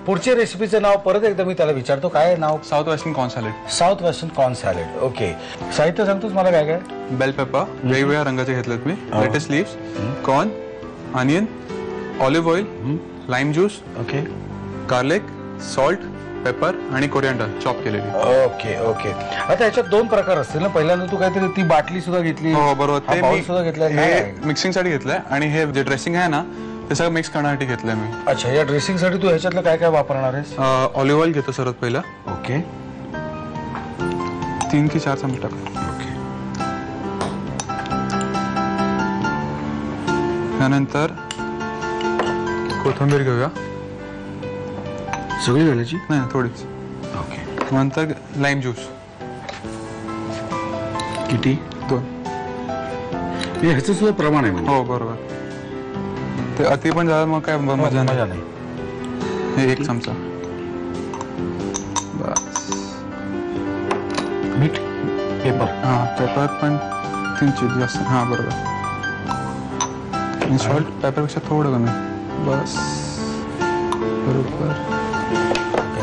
पुढच्या रेसिपीचं नाव परत एकदा मी त्याला विचारतो, काय नाव? South western corn salad. South western corn salad. Okay, साहित्य सांगतोस मला काय काय? बेल पेपर वेगवेगळ्या रंगाचे घेतलेत मी, lettuce leaves, corn, onion, olive oil, lime juice, okay, garlic, salt, pepper आणि कोरिअँडर चॉप केलेली. Okay okay. आता याच्यात दोन प्रकार असतील ना, पहिल्यांदा तू काहीतरी ती बाटली सुद्धा घेतली. हो बरोबर, ते मी सुद्धा घेतलं. हे मिक्सिंग साठी घेतलंय आणि हे जे ड्रेसिंग आहे ना ते सगळं मिक्स करण्यासाठी घेतलंय मी. अच्छा, या ड्रेसिंग साठी तू ह्याच्यातलं काय काय वापरणार आहेस? ऑलिव्ह ऑइल घेतो सर्वात पहिला. ओके, 3 की 4 चमचे टाक. ओके, त्यानंतर कोथिंबीर घेऊया. सगळी घालायची? नाही, थोडीच. ओके, नंतर लाईम ज्यूस किती? 2. ह्याचं सुद्धा प्रमाण आहे म्हणजे? हो बरोबर, ते अति पण झालं मग काय मजा नाही. हे 1 चमचा बस. मीठ, पेपर. हां, पेपर पण 3 चमचे जास्त. हां बरोबर. आणि सॉल्ट पेपरपेक्षा थोडं कमी बस. बरोबर.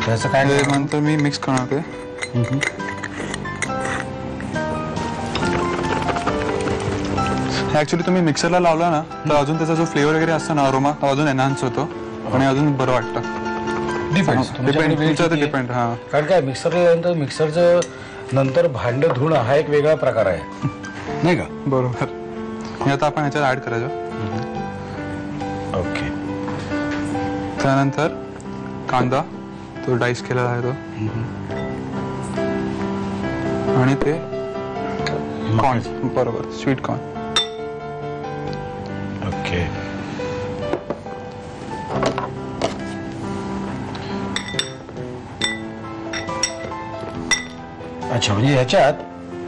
त्याचं काय नंतर मी मिक्स करणार ते. ऍक्च्युली तुम्ही मिक्सरला लावला ना तर अजून त्याचा जो फ्लेवर वगैरे असतो ना, अरोमा अजून एनहान्स होतो आणि अजून बरं वाटतं. डिपेंड. हां, कारण काय मिक्सरला मिक्सरचं नंतर भांड धुणं हा एक वेगळा प्रकार आहे नाही का? बरोबर. हे आता आपण ह्याच्यात ऍड करायचं. ओके, त्यानंतर कांदा तो डाईस केलेला आहे तो, आणि ते कॉर्न. बरोबर, स्वीट कॉर्न. ओके, अच्छा. म्हणजे ह्याच्यात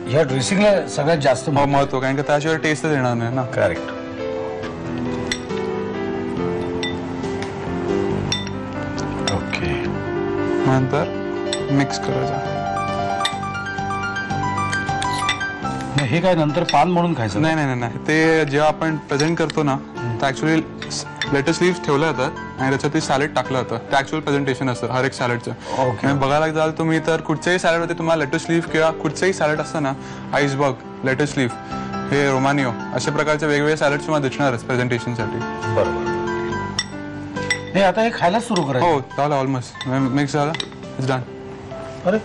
ह्या ड्रेसिंगला सगळ्यात जास्त महत्व, कारण की त्याशिवाय टेस्टच येणार नाही ना. करेक्ट. ओके, नंतर मिक्स करायचं. हे काय नंतर पान म्हणून खायचं? नाही नाही नाही, ते जेव्हा आपण प्रेझेंट करतो ना तर ऍक्च्युली लेटेस्ट लीव्स ठेवल्या जातात आणि त्याच्यात सॅलेड टाकलं जातं. ते ऍक्च्युअल प्रेझेंटेशन असतं हर एक सॅलेडचं. ओके, बघायला जाल तुम्ही तर कुठच्याही सॅलेडमध्ये तुम्हाला लेटेस्ट लीफ किंवा कुठचंही सॅलेड असतं ना, आईसबर्ग, लेटेस्ट लीफ, हे रोमानियो, अशा प्रकारचे वेगवेगळे सॅलेड तुम्हाला दिसणारच प्रेझेंटेशनसाठी. बरोबर. नाही, आता हे खायला सुरू करायचं. हो झालं, ऑलमोस्ट मिक्स झालं, इट्स डन. अरे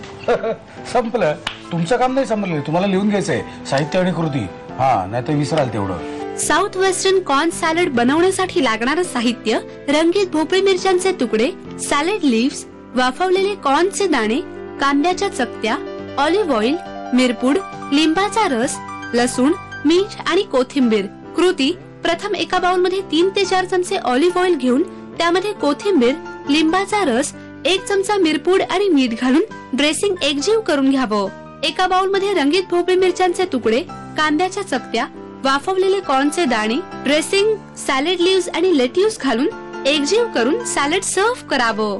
संपलं. तुमचं काम नाही संपलं, तुम्हाला लिहून घ्यायचंय साहित्य आणि कृती. हा, नाही तर विसराल तेवढं. साउथ वेस्टर्न कॉर्न सॅलड बनवण्यासाठी लागणारं साहित्य: रंगीत भोपळी मिरच्यांचे तुकडे, सॅलड लीव्स, वाफवलेले कॉर्नचे दाणे, कांद्याच्या चकत्या, ऑलिव्ह ऑइल, मिरपूड, लिंबाचा रस, लसूण, मीठ आणि कोथिंबीर. कृती: प्रथम एका बाउल मध्ये 3 ते 4 चमचे ऑलिव्ह ऑइल घेऊन त्यामध्ये कोथिंबीर, लिंबाचा रस, 1 चमचा मिरपूड आणि मीठ घालून ड्रेसिंग एकजीव करून घ्यावं. एका बाउल मध्ये रंगीत भोपळी मिरच्यांचे तुकडे, कांद्याच्या चकत्या, वाफवलेले कॉर्नचे दाणे, ड्रेसिंग, सॅलड लीव्स आणि लेट्यूस घालून एकजीव करून सॅलड सर्व्ह करावं.